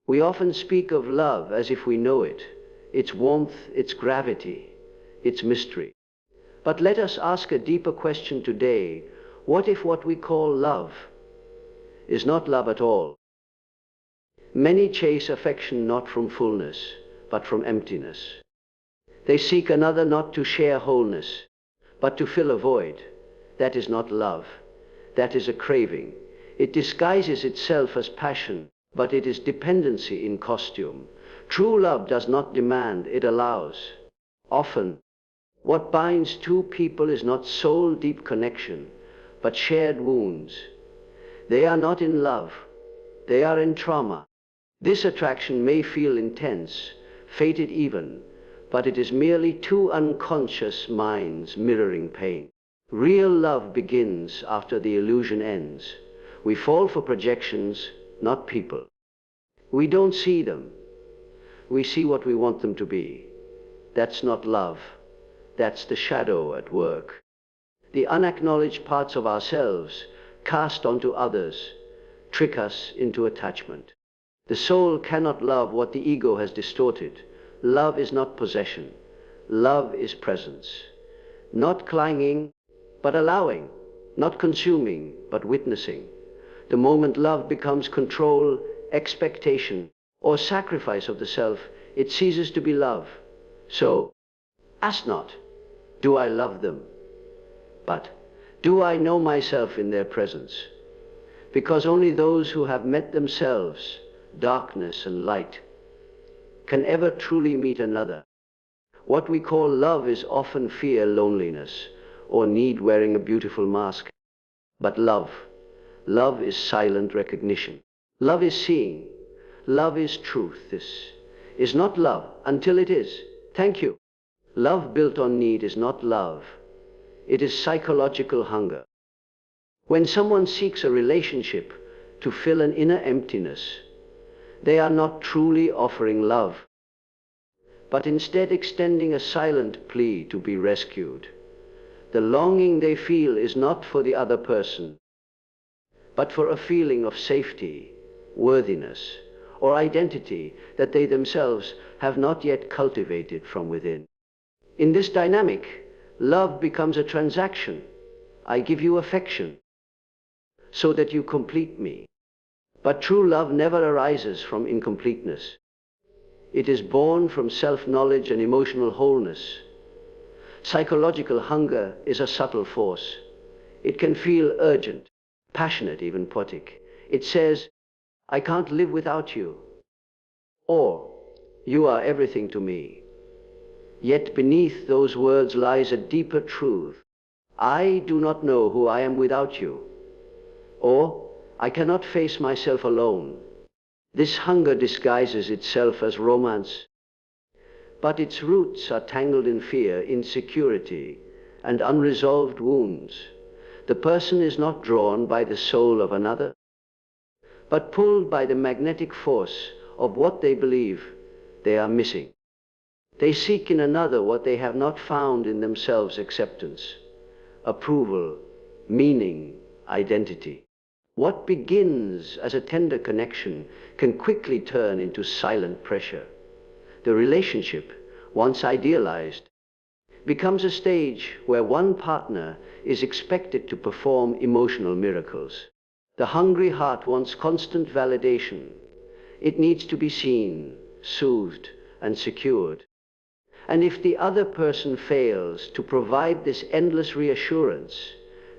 We often speak of love as if we know it, its warmth, its gravity, its mystery. But let us ask a deeper question today. What if what we call love is not love at all? Many chase affection not from fullness, but from emptiness. They seek another not to share wholeness, but to fill a void. That is not love. That is a craving. It disguises itself as passion, but it is dependency in costume. True love does not demand, it allows. Often, what binds two people is not soul-deep connection, but shared wounds. They are not in love. They are in trauma. This attraction may feel intense, fated even, but it is merely two unconscious minds mirroring pain. Real love begins after the illusion ends. We fall for projections, not people. We don't see them. We see what we want them to be. That's not love. That's the shadow at work. The unacknowledged parts of ourselves cast onto others trick us into attachment. The soul cannot love what the ego has distorted. Love is not possession. Love is presence. Not clanging, but allowing. Not consuming, but witnessing. The moment love becomes control, expectation, or sacrifice of the self, it ceases to be love. So, ask not, do I love them? But, do I know myself in their presence? Because only those who have met themselves, darkness and light, can ever truly meet another. What we call love is often fear, loneliness, or need wearing a beautiful mask. But love is silent recognition. Love is seeing. Love is truth. This is not love until it is. Thank you. Love built on need is not love. It is psychological hunger. When someone seeks a relationship to fill an inner emptiness, they are not truly offering love, but instead extending a silent plea to be rescued. The longing they feel is not for the other person, but for a feeling of safety, worthiness, or identity that they themselves have not yet cultivated from within. In this dynamic, love becomes a transaction. I give you affection so that you complete me. But true love never arises from incompleteness. It is born from self-knowledge and emotional wholeness. Psychological hunger is a subtle force. It can feel urgent, passionate, even poetic. It says, I can't live without you, or you are everything to me. Yet beneath those words lies a deeper truth. I do not know who I am without you, or I cannot face myself alone. This hunger disguises itself as romance, but its roots are tangled in fear, insecurity, and unresolved wounds. The person is not drawn by the soul of another, but pulled by the magnetic force of what they believe they are missing. They seek in another what they have not found in themselves: acceptance, approval, meaning, identity. What begins as a tender connection can quickly turn into silent pressure. The relationship, once idealized, becomes a stage where one partner is expected to perform emotional miracles. The hungry heart wants constant validation. It needs to be seen, soothed, and secured. And if the other person fails to provide this endless reassurance,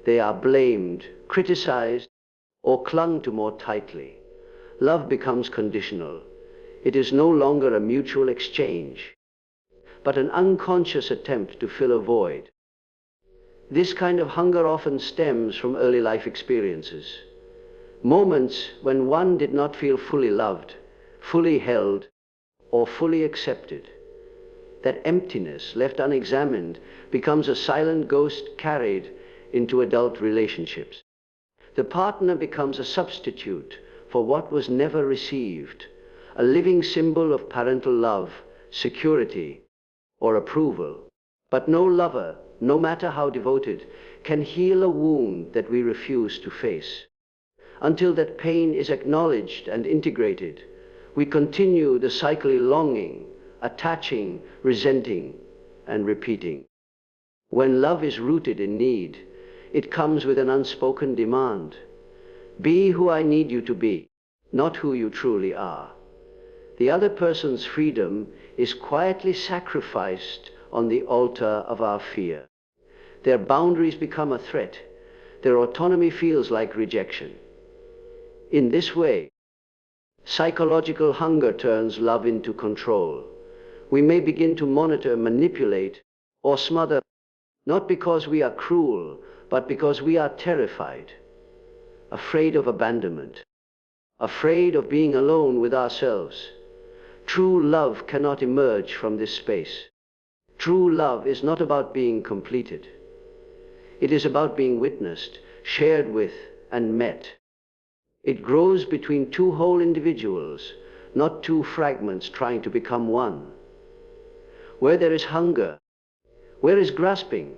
they are blamed, criticized, or clung to more tightly. Love becomes conditional. It is no longer a mutual exchange, but an unconscious attempt to fill a void. This kind of hunger often stems from early life experiences. Moments when one did not feel fully loved, fully held, or fully accepted. That emptiness, left unexamined, becomes a silent ghost carried into adult relationships. The partner becomes a substitute for what was never received, a living symbol of parental love, security, or approval. But no lover, no matter how devoted, can heal a wound that we refuse to face. Until that pain is acknowledged and integrated, We continue the cycle longing, attaching, resenting, and repeating. When love is rooted in need, it comes with an unspoken demand. Be who I need you to be, not who you truly are. The other person's freedom is quietly sacrificed on the altar of our fear. Their boundaries become a threat. Their autonomy feels like rejection. In this way, psychological hunger turns love into control. We may begin to monitor, manipulate, or smother, not because we are cruel, but because we are terrified, afraid of abandonment, afraid of being alone with ourselves. True love cannot emerge from this space. True love is not about being completed. It is about being witnessed, shared with, and met. It grows between two whole individuals, not two fragments trying to become one. Where there is hunger, where is grasping?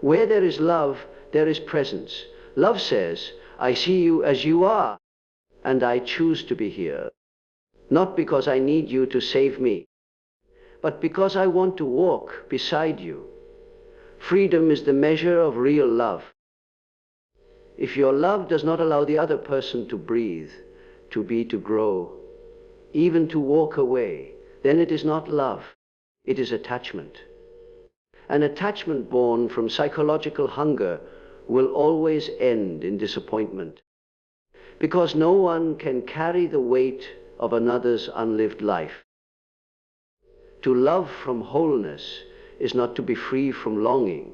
Where there is love, there is presence. Love says, I see you as you are, and I choose to be here. Not because I need you to save me, but because I want to walk beside you. Freedom is the measure of real love. If your love does not allow the other person to breathe, to be, to grow, even to walk away, then it is not love, it is attachment. An attachment born from psychological hunger will always end in disappointment, because no one can carry the weight of another's unlived life. To love from wholeness is not to be free from longing,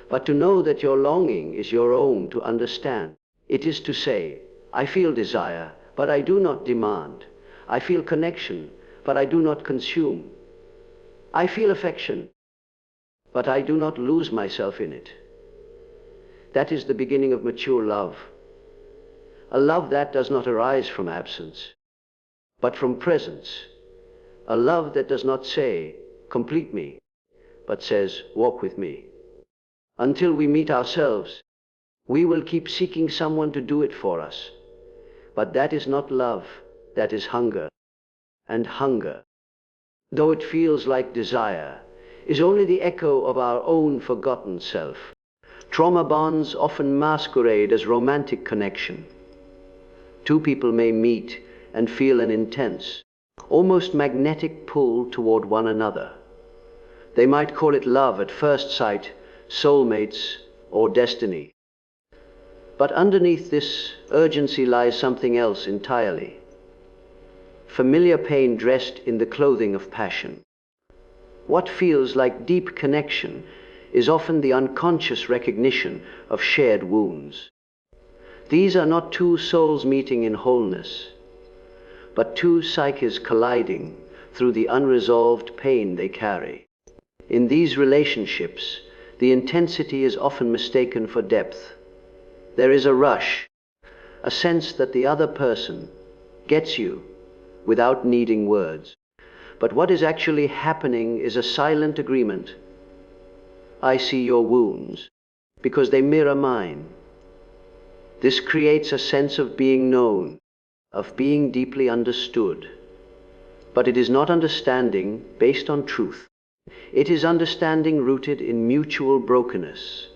but to know that your longing is your own to understand. It is to say, I feel desire, but I do not demand. I feel connection, but I do not consume. I feel affection, but I do not lose myself in it. That is the beginning of mature love. A love that does not arise from absence, but from presence. A love that does not say, complete me, but says, walk with me. Until we meet ourselves, we will keep seeking someone to do it for us. But that is not love, that is hunger. And hunger, though it feels like desire, is only the echo of our own forgotten self. Trauma bonds often masquerade as romantic connection. Two people may meet and feel an intense, almost magnetic pull toward one another. They might call it love at first sight, soulmates, or destiny. But underneath this urgency lies something else entirely. Familiar pain dressed in the clothing of passion. What feels like deep connection is often the unconscious recognition of shared wounds. These are not two souls meeting in wholeness, but two psyches colliding through the unresolved pain they carry. In these relationships, the intensity is often mistaken for depth. There is a rush, a sense that the other person gets you without needing words. But what is actually happening is a silent agreement. I see your wounds because they mirror mine. This creates a sense of being known, of being deeply understood. But it is not understanding based on truth. It is understanding rooted in mutual brokenness.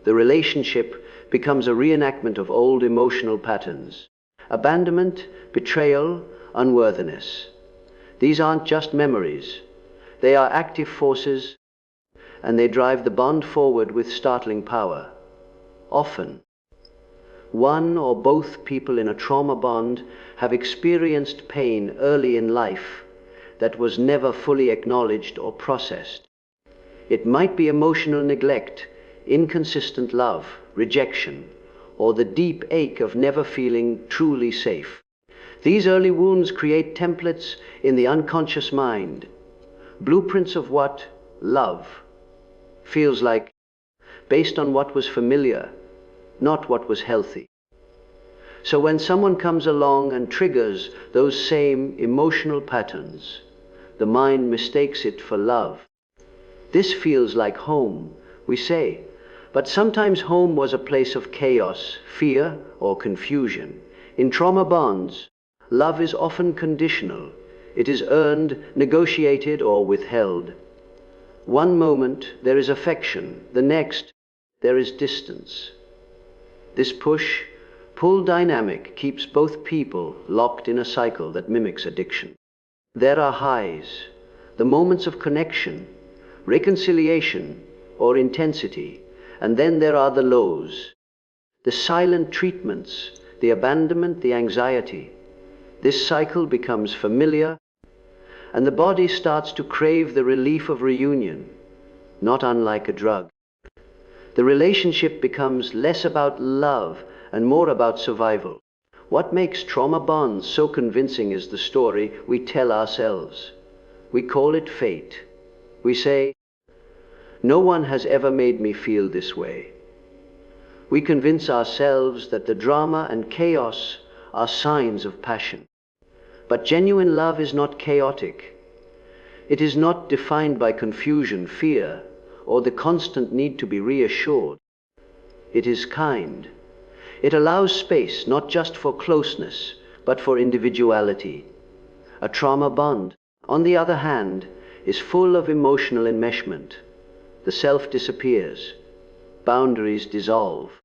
The relationship becomes a reenactment of old emotional patterns. Abandonment, betrayal, unworthiness. These aren't just memories. They are active forces, and they drive the bond forward with startling power. Often, one or both people in a trauma bond have experienced pain early in life that was never fully acknowledged or processed. It might be emotional neglect, inconsistent love, rejection, or the deep ache of never feeling truly safe. These early wounds create templates in the unconscious mind, blueprints of what love feels like, based on what was familiar, not what was healthy. So when someone comes along and triggers those same emotional patterns, the mind mistakes it for love. This feels like home, we say, but sometimes home was a place of chaos, fear, or confusion. In trauma bonds, Love is often conditional. It is earned, negotiated, or withheld. One moment there is affection, the next there is distance. This push-pull dynamic keeps both people locked in a cycle that mimics addiction. There are highs, the moments of connection, reconciliation, or intensity, and then there are the lows, the silent treatments, the abandonment, the anxiety. This cycle becomes familiar, and the body starts to crave the relief of reunion, not unlike a drug. The relationship becomes less about love and more about survival. What makes trauma bonds so convincing is the story we tell ourselves. We call it fate. We say, "No one has ever made me feel this way." We convince ourselves that the drama and chaos are signs of passion. But genuine love is not chaotic. It is not defined by confusion, fear, or the constant need to be reassured. It is kind. It allows space not just for closeness, but for individuality. A trauma bond, on the other hand, is full of emotional enmeshment. The self disappears. Boundaries dissolve.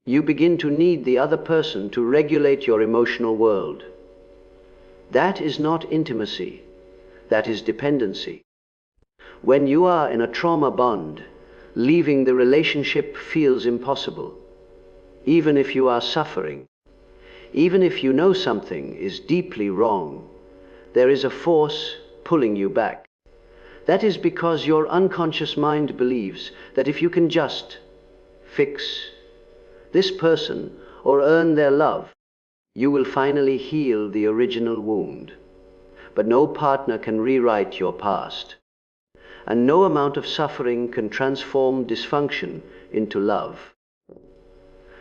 You begin to need the other person to regulate your emotional world. That is not intimacy. That is dependency. When you are in a trauma bond, leaving the relationship feels impossible. Even if you are suffering, even if you know something is deeply wrong, there is a force pulling you back. That is because your unconscious mind believes that if you can just fix this person or earn their love, you will finally heal the original wound. But no partner can rewrite your past. And no amount of suffering can transform dysfunction into love.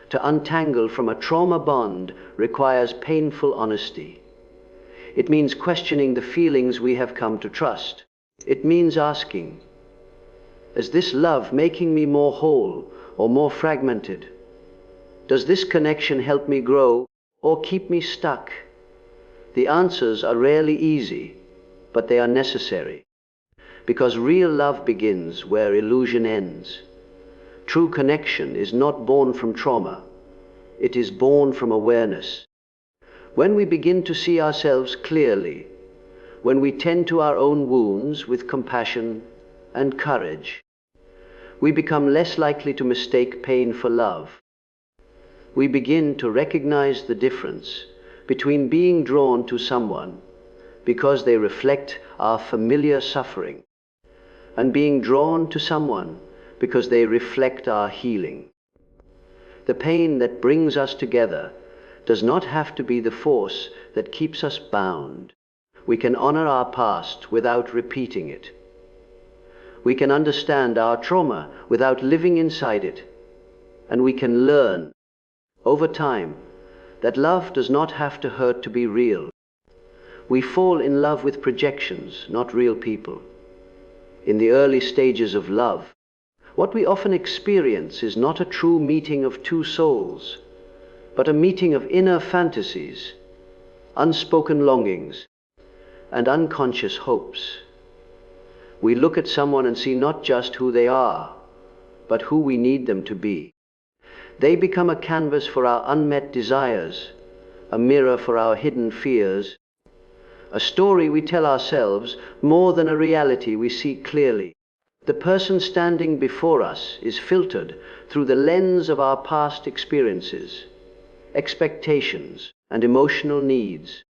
To untangle from a trauma bond requires painful honesty. It means questioning the feelings we have come to trust. It means asking, is this love making me more whole or more fragmented? Does this connection help me grow or keep me stuck? The answers are rarely easy, but they are necessary. Because real love begins where illusion ends. True connection is not born from trauma. It is born from awareness. When we begin to see ourselves clearly, when we tend to our own wounds with compassion and courage, we become less likely to mistake pain for love. We begin to recognize the difference between being drawn to someone because they reflect our familiar suffering, and being drawn to someone because they reflect our healing. The pain that brings us together does not have to be the force that keeps us bound. We can honor our past without repeating it. We can understand our trauma without living inside it. And we can learn, over time, that love does not have to hurt to be real. We fall in love with projections, not real people. In the early stages of love, what we often experience is not a true meeting of two souls, but a meeting of inner fantasies, unspoken longings, and unconscious hopes. We look at someone and see not just who they are, but who we need them to be. They become a canvas for our unmet desires, a mirror for our hidden fears, a story we tell ourselves more than a reality we see clearly. The person standing before us is filtered through the lens of our past experiences, expectations, and emotional needs.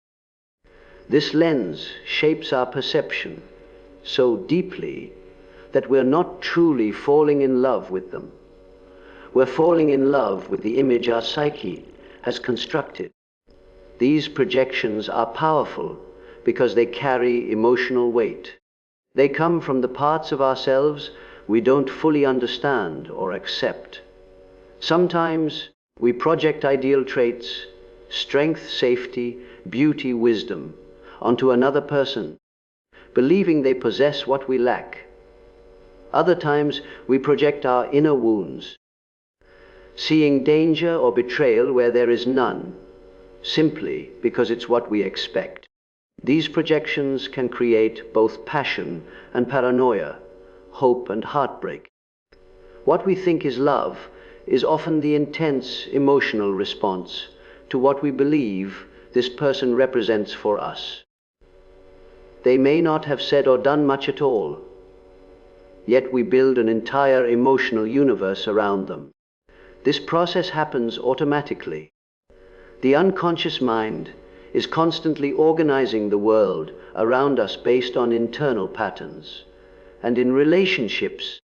This lens shapes our perception so deeply that we're not truly falling in love with them. We're falling in love with the image our psyche has constructed. These projections are powerful because they carry emotional weight. They come from the parts of ourselves we don't fully understand or accept. Sometimes we project ideal traits, strength, safety, beauty, wisdom, onto another person, believing they possess what we lack. Other times we project our inner wounds, seeing danger or betrayal where there is none, simply because it's what we expect. These projections can create both passion and paranoia, hope and heartbreak. What we think is love is often the intense emotional response to what we believe this person represents for us. They may not have said or done much at all, yet we build an entire emotional universe around them. This process happens automatically. The unconscious mind is constantly organizing the world around us based on internal patterns. And in relationships,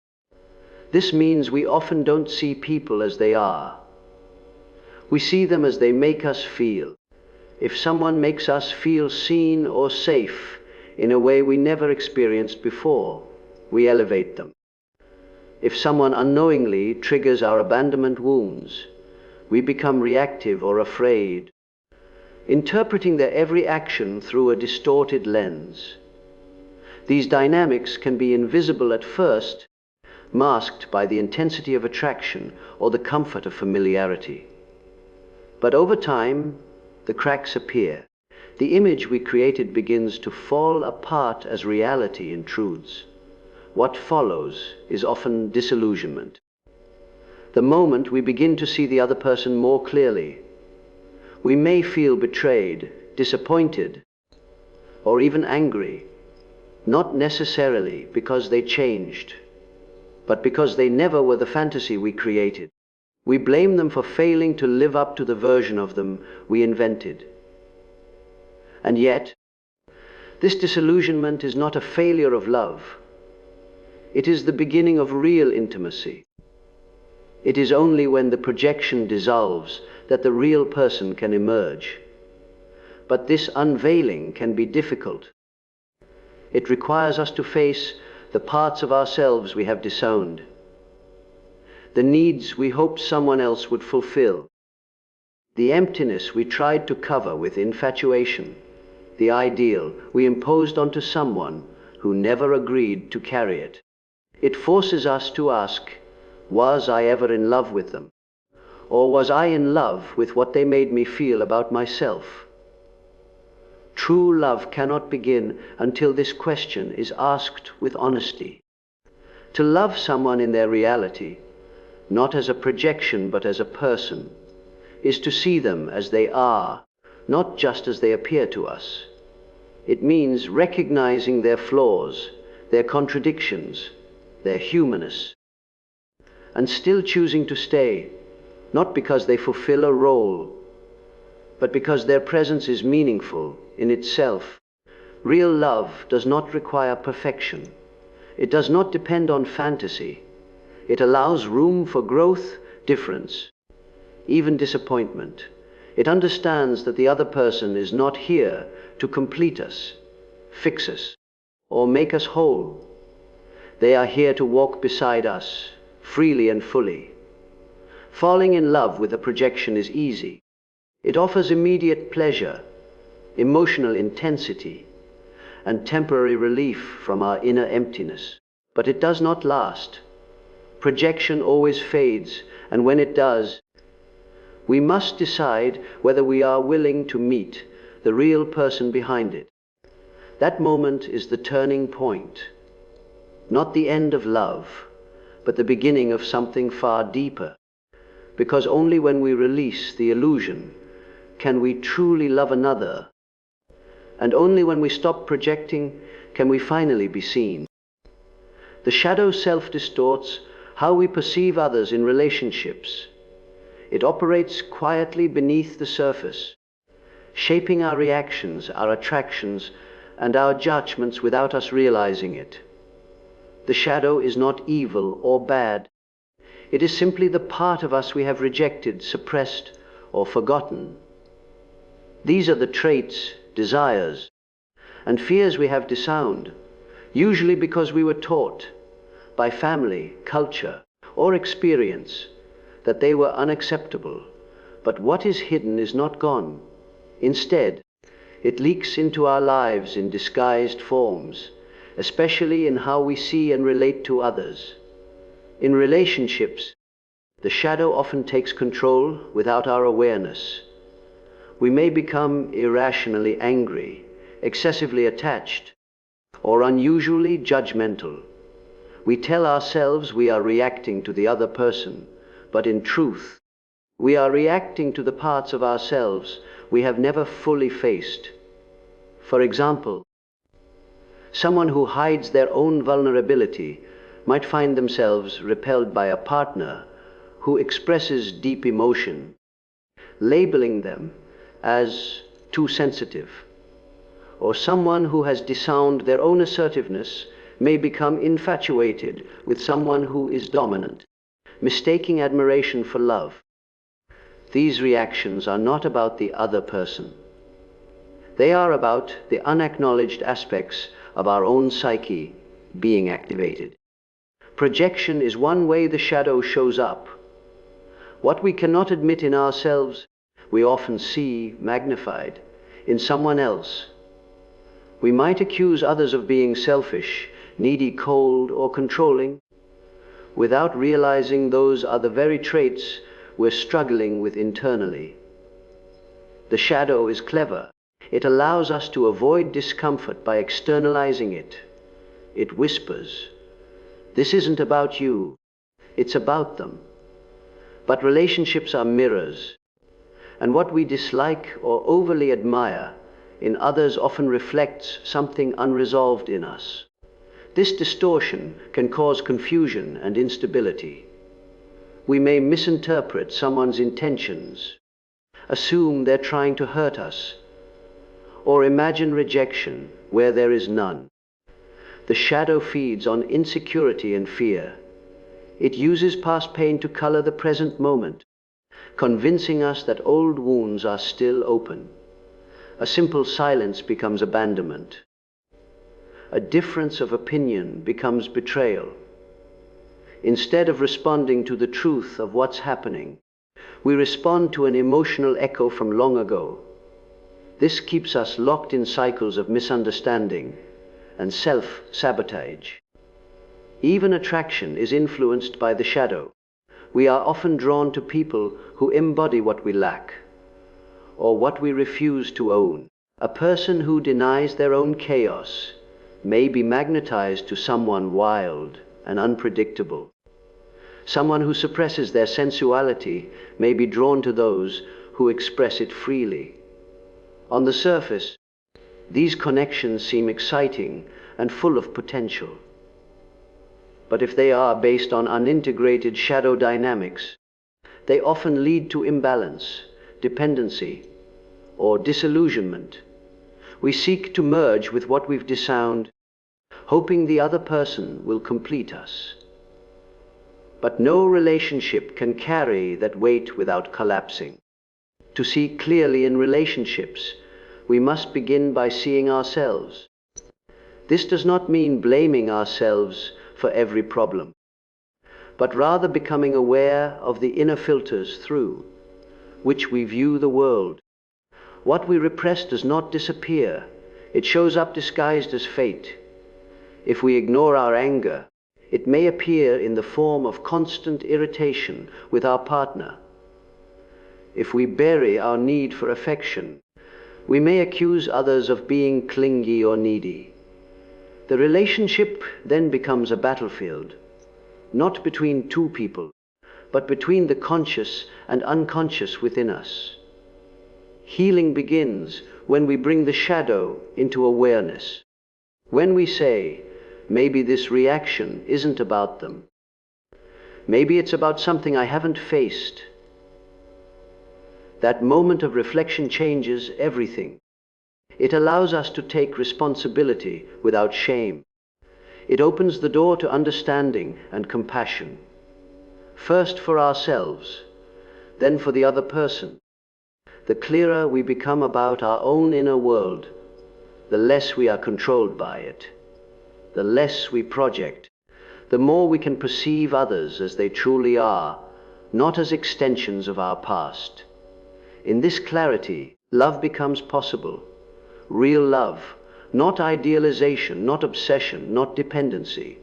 this means we often don't see people as they are. We see them as they make us feel. If someone makes us feel seen or safe in a way we never experienced before, we elevate them. If someone unknowingly triggers our abandonment wounds, we become reactive or afraid, interpreting their every action through a distorted lens. These dynamics can be invisible at first, masked by the intensity of attraction or the comfort of familiarity. But over time, the cracks appear. The image we created begins to fall apart as reality intrudes. What follows is often disillusionment. The moment we begin to see the other person more clearly, we may feel betrayed, disappointed, or even angry, not necessarily because they changed, but because they never were the fantasy we created. We blame them for failing to live up to the version of them we invented. And yet, this disillusionment is not a failure of love. It is the beginning of real intimacy. It is only when the projection dissolves that the real person can emerge. But this unveiling can be difficult. It requires us to face the parts of ourselves we have disowned, the needs we hoped someone else would fulfill, the emptiness we tried to cover with infatuation, the ideal we imposed onto someone who never agreed to carry it. It forces us to ask, was I ever in love with them? Or was I in love with what they made me feel about myself? True love cannot begin until this question is asked with honesty. To love someone in their reality, not as a projection but as a person, is to see them as they are, not just as they appear to us. It means recognizing their flaws, their contradictions, their humanness, and still choosing to stay, not because they fulfill a role, but because their presence is meaningful in itself. Real love does not require perfection. It does not depend on fantasy. It allows room for growth, difference, even disappointment. It understands that the other person is not here to complete us, fix us, or make us whole. They are here to walk beside us, freely and fully. Falling in love with a projection is easy. It offers immediate pleasure, emotional intensity, and temporary relief from our inner emptiness. But it does not last. Projection always fades, and when it does, we must decide whether we are willing to meet the real person behind it. That moment is the turning point. Not the end of love, but the beginning of something far deeper. Because only when we release the illusion can we truly love another. And only when we stop projecting can we finally be seen. The shadow self distorts how we perceive others in relationships. It operates quietly beneath the surface, shaping our reactions, our attractions, and our judgments without us realizing it. The shadow is not evil or bad. It is simply the part of us we have rejected, suppressed, or forgotten. These are the traits, desires, and fears we have disowned, usually because we were taught by family, culture, or experience that they were unacceptable. But what is hidden is not gone. Instead, it leaks into our lives in disguised forms, especially in how we see and relate to others. In relationships, the shadow often takes control without our awareness. We may become irrationally angry, excessively attached, or unusually judgmental. We tell ourselves we are reacting to the other person, but in truth, we are reacting to the parts of ourselves we have never fully faced. For example, someone who hides their own vulnerability might find themselves repelled by a partner who expresses deep emotion, labeling them as too sensitive. Or someone who has disowned their own assertiveness may become infatuated with someone who is dominant, mistaking admiration for love. These reactions are not about the other person. They are about the unacknowledged aspects of our own psyche being activated. Projection is one way the shadow shows up. What we cannot admit in ourselves, we often see magnified in someone else. We might accuse others of being selfish, needy, cold, or controlling, without realizing those are the very traits we're struggling with internally. The shadow is clever. It allows us to avoid discomfort by externalizing it. It whispers, "This isn't about you, it's about them." But relationships are mirrors, and what we dislike or overly admire in others often reflects something unresolved in us. This distortion can cause confusion and instability. We may misinterpret someone's intentions, assume they're trying to hurt us, or imagine rejection where there is none. The shadow feeds on insecurity and fear. It uses past pain to color the present moment, convincing us that old wounds are still open. A simple silence becomes abandonment. A difference of opinion becomes betrayal. Instead of responding to the truth of what's happening, we respond to an emotional echo from long ago. This keeps us locked in cycles of misunderstanding and self-sabotage. Even attraction is influenced by the shadow. We are often drawn to people who embody what we lack, or what we refuse to own. A person who denies their own chaos may be magnetized to someone wild and unpredictable. Someone who suppresses their sensuality may be drawn to those who express it freely. On the surface, these connections seem exciting and full of potential. But if they are based on unintegrated shadow dynamics, they often lead to imbalance, dependency, or disillusionment. We seek to merge with what we've disowned, hoping the other person will complete us. But no relationship can carry that weight without collapsing. To see clearly in relationships, we must begin by seeing ourselves. This does not mean blaming ourselves for every problem, but rather becoming aware of the inner filters through which we view the world. What we repress does not disappear. It shows up disguised as fate. If we ignore our anger, it may appear in the form of constant irritation with our partner. If we bury our need for affection, we may accuse others of being clingy or needy. The relationship then becomes a battlefield, not between two people, but between the conscious and unconscious within us. Healing begins when we bring the shadow into awareness. When we say, maybe this reaction isn't about them. Maybe it's about something I haven't faced. That moment of reflection changes everything. It allows us to take responsibility without shame. It opens the door to understanding and compassion. First for ourselves, then for the other person. The clearer we become about our own inner world, the less we are controlled by it. The less we project, the more we can perceive others as they truly are, not as extensions of our past. In this clarity, love becomes possible. Real love, not idealization, not obsession, not dependency.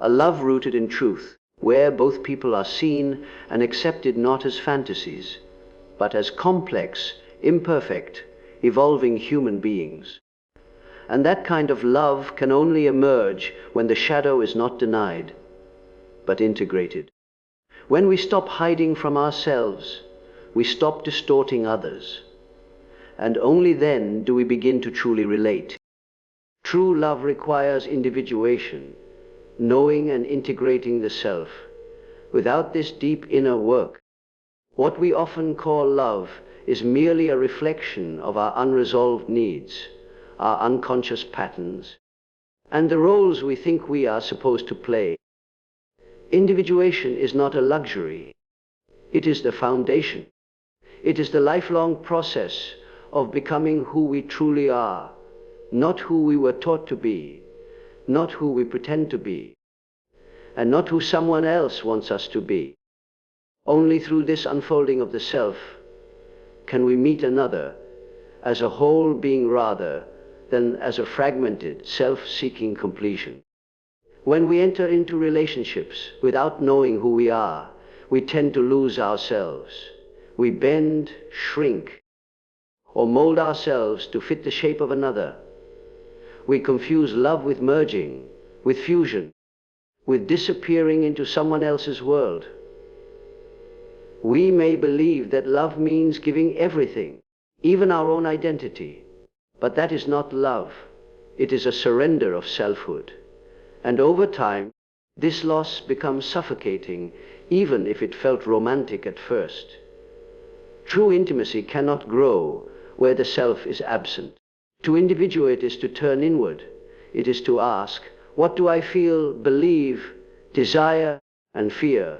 A love rooted in truth, where both people are seen and accepted not as fantasies, but as complex, imperfect, evolving human beings. And that kind of love can only emerge when the shadow is not denied, but integrated. When we stop hiding from ourselves, we stop distorting others. And only then do we begin to truly relate. True love requires individuation, knowing and integrating the self. Without this deep inner work, what we often call love is merely a reflection of our unresolved needs, our unconscious patterns, and the roles we think we are supposed to play. Individuation is not a luxury. It is the foundation. It is the lifelong process of becoming who we truly are, not who we were taught to be, not who we pretend to be, and not who someone else wants us to be. Only through this unfolding of the self can we meet another as a whole being rather than as a fragmented, self-seeking completion. When we enter into relationships without knowing who we are, we tend to lose ourselves. We bend, shrink, or mold ourselves to fit the shape of another. We confuse love with merging, with fusion, with disappearing into someone else's world. We may believe that love means giving everything, even our own identity. But that is not love. It is a surrender of selfhood. And over time, this loss becomes suffocating, even if it felt romantic at first. True intimacy cannot grow where the self is absent. To individuate is to turn inward. It is to ask, what do I feel, believe, desire, and fear,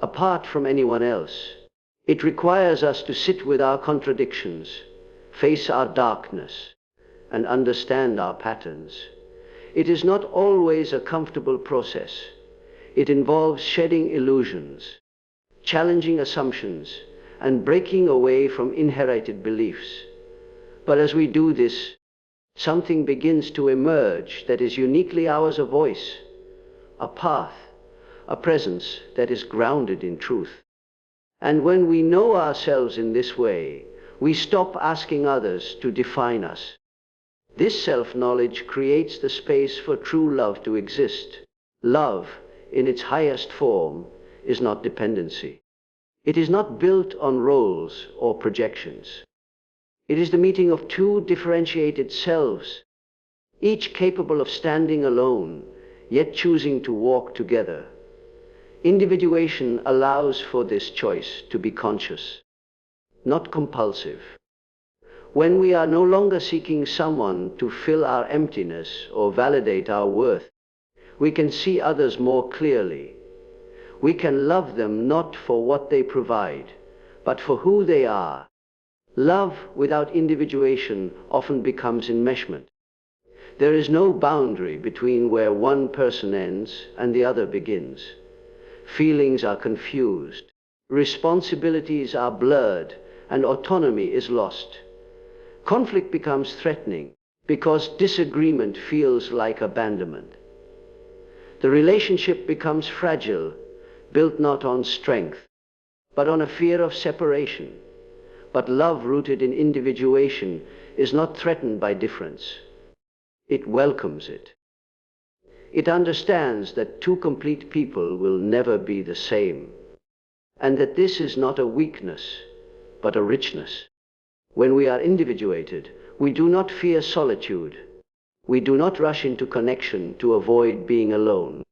apart from anyone else? It requires us to sit with our contradictions, face our darkness, and understand our patterns. It is not always a comfortable process. It involves shedding illusions, challenging assumptions, and breaking away from inherited beliefs. But as we do this, something begins to emerge that is uniquely ours: a voice, a path, a presence that is grounded in truth. And when we know ourselves in this way, we stop asking others to define us. This self-knowledge creates the space for true love to exist. Love, in its highest form, is not dependency. It is not built on roles or projections. It is the meeting of two differentiated selves, each capable of standing alone, yet choosing to walk together. Individuation allows for this choice to be conscious, not compulsive. When we are no longer seeking someone to fill our emptiness or validate our worth, we can see others more clearly. We can love them not for what they provide, but for who they are. Love without individuation often becomes enmeshment. There is no boundary between where one person ends and the other begins. Feelings are confused, responsibilities are blurred, and autonomy is lost. Conflict becomes threatening because disagreement feels like abandonment. The relationship becomes fragile, built not on strength, but on a fear of separation. But love rooted in individuation is not threatened by difference. It welcomes it. It understands that two complete people will never be the same, and that this is not a weakness, but a richness. When we are individuated, we do not fear solitude. We do not rush into connection to avoid being alone.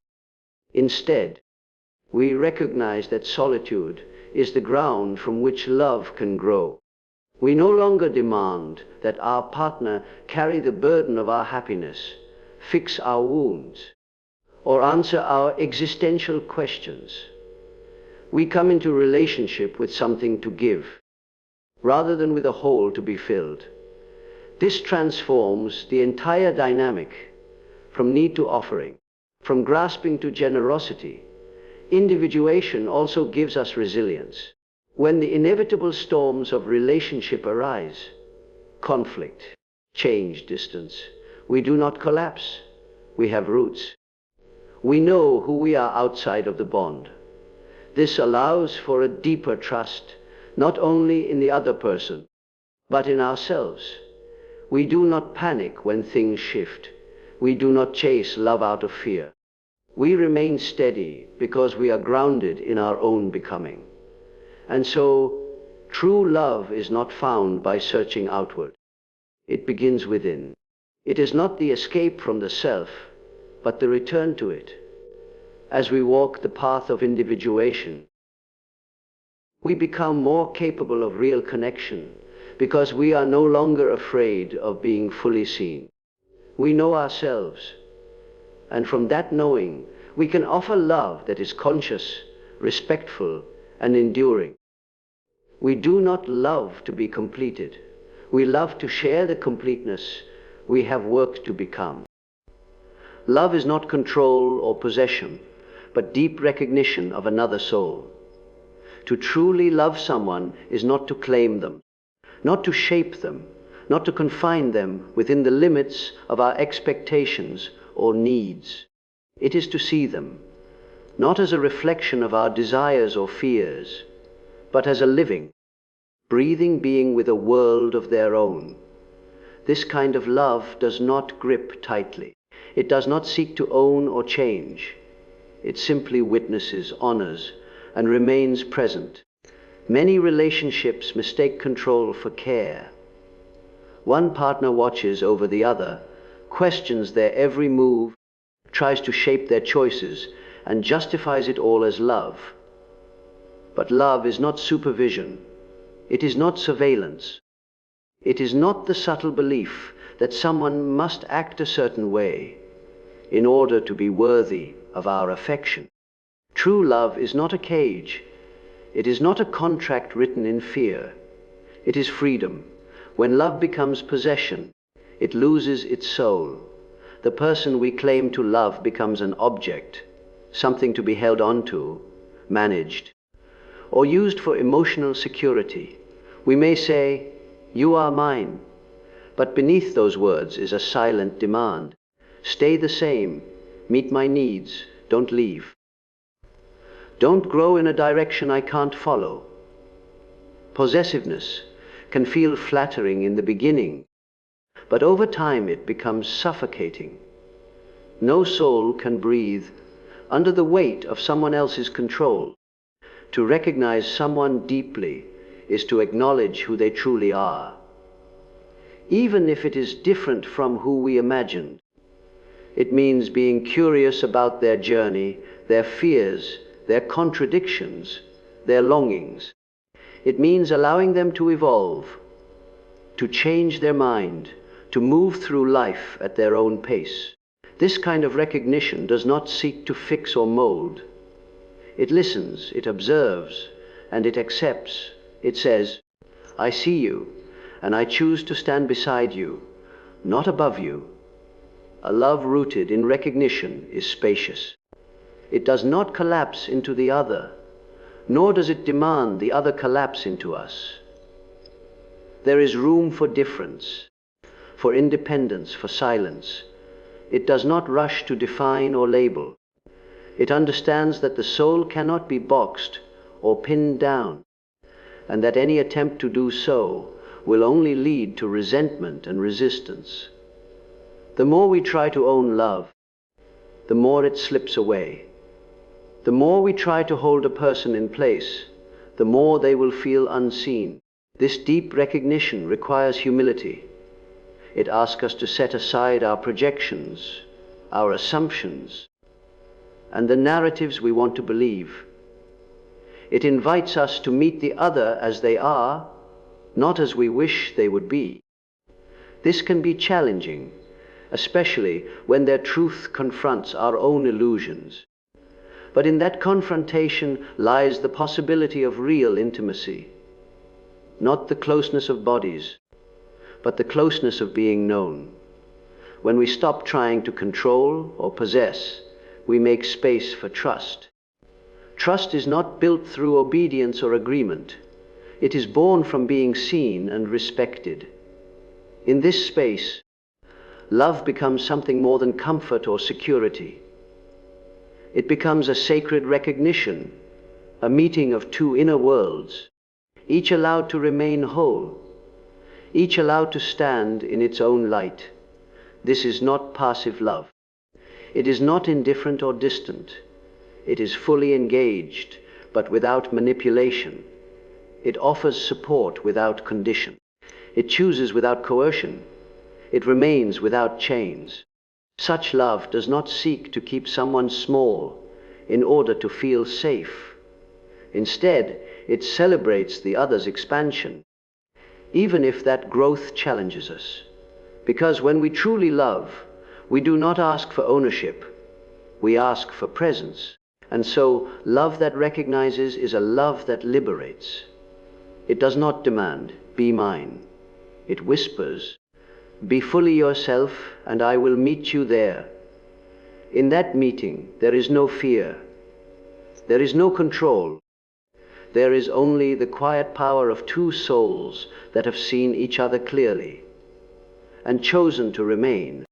Instead, we recognize that solitude is the ground from which love can grow. We no longer demand that our partner carry the burden of our happiness, fix our wounds, or answer our existential questions. We come into relationship with something to give, rather than with a hole to be filled. This transforms the entire dynamic, from need to offering, from grasping to generosity. Individuation also gives us resilience. When the inevitable storms of relationship arise, conflict, change, distance, we do not collapse. We have roots. We know who we are outside of the bond. This allows for a deeper trust, not only in the other person, but in ourselves. We do not panic when things shift. We do not chase love out of fear. We remain steady because we are grounded in our own becoming. And so, true love is not found by searching outward. It begins within. It is not the escape from the self, but the return to it. As we walk the path of individuation, we become more capable of real connection because we are no longer afraid of being fully seen. We know ourselves, and from that knowing, we can offer love that is conscious, respectful, and enduring. We do not love to be completed. We love to share the completeness we have worked to become. Love is not control or possession, but deep recognition of another soul. To truly love someone is not to claim them, not to shape them, not to confine them within the limits of our expectations or needs. It is to see them, not as a reflection of our desires or fears, but as a living, breathing being with a world of their own. This kind of love does not grip tightly. It does not seek to own or change. It simply witnesses, honors, and remains present. Many relationships mistake control for care. One partner watches over the other, questions their every move, tries to shape their choices, and justifies it all as love. But love is not supervision. It is not surveillance. It is not the subtle belief that someone must act a certain way in order to be worthy of our affection. True love is not a cage. It is not a contract written in fear. It is freedom. When love becomes possession, it loses its soul. The person we claim to love becomes an object, something to be held onto, managed, or used for emotional security. We may say, "You are mine," but beneath those words is a silent demand. Stay the same, meet my needs, don't leave. Don't grow in a direction I can't follow. Possessiveness can feel flattering in the beginning, but over time it becomes suffocating. No soul can breathe under the weight of someone else's control. To recognize someone deeply is to acknowledge who they truly are, even if it is different from who we imagined. It means being curious about their journey, their fears, their contradictions, their longings. It means allowing them to evolve, to change their mind, to move through life at their own pace. This kind of recognition does not seek to fix or mold. It listens, it observes, and it accepts. It says, "I see you, and I choose to stand beside you, not above you." A love rooted in recognition is spacious. It does not collapse into the other, nor does it demand the other collapse into us. There is room for difference, for independence, for silence. It does not rush to define or label. It understands that the soul cannot be boxed or pinned down, and that any attempt to do so will only lead to resentment and resistance. The more we try to own love, the more it slips away. The more we try to hold a person in place, the more they will feel unseen. This deep recognition requires humility. It asks us to set aside our projections, our assumptions, and the narratives we want to believe. It invites us to meet the other as they are, not as we wish they would be. This can be challenging, especially when their truth confronts our own illusions. But in that confrontation lies the possibility of real intimacy, not the closeness of bodies, but the closeness of being known. When we stop trying to control or possess, we make space for trust. Trust is not built through obedience or agreement. It is born from being seen and respected. In this space, love becomes something more than comfort or security. It becomes a sacred recognition, a meeting of two inner worlds, each allowed to remain whole. each allowed to stand in its own light. This is not passive love. It is not indifferent or distant. It is fully engaged, but without manipulation. It offers support without condition. It chooses without coercion. It remains without chains. Such love does not seek to keep someone small in order to feel safe. Instead, it celebrates the other's expansion, even if that growth challenges us. Because when we truly love, we do not ask for ownership, we ask for presence. And so, love that recognizes is a love that liberates. It does not demand, be mine. It whispers, be fully yourself, and I will meet you there. In that meeting, there is no fear. There is no control. There is only the quiet power of two souls that have seen each other clearly and chosen to remain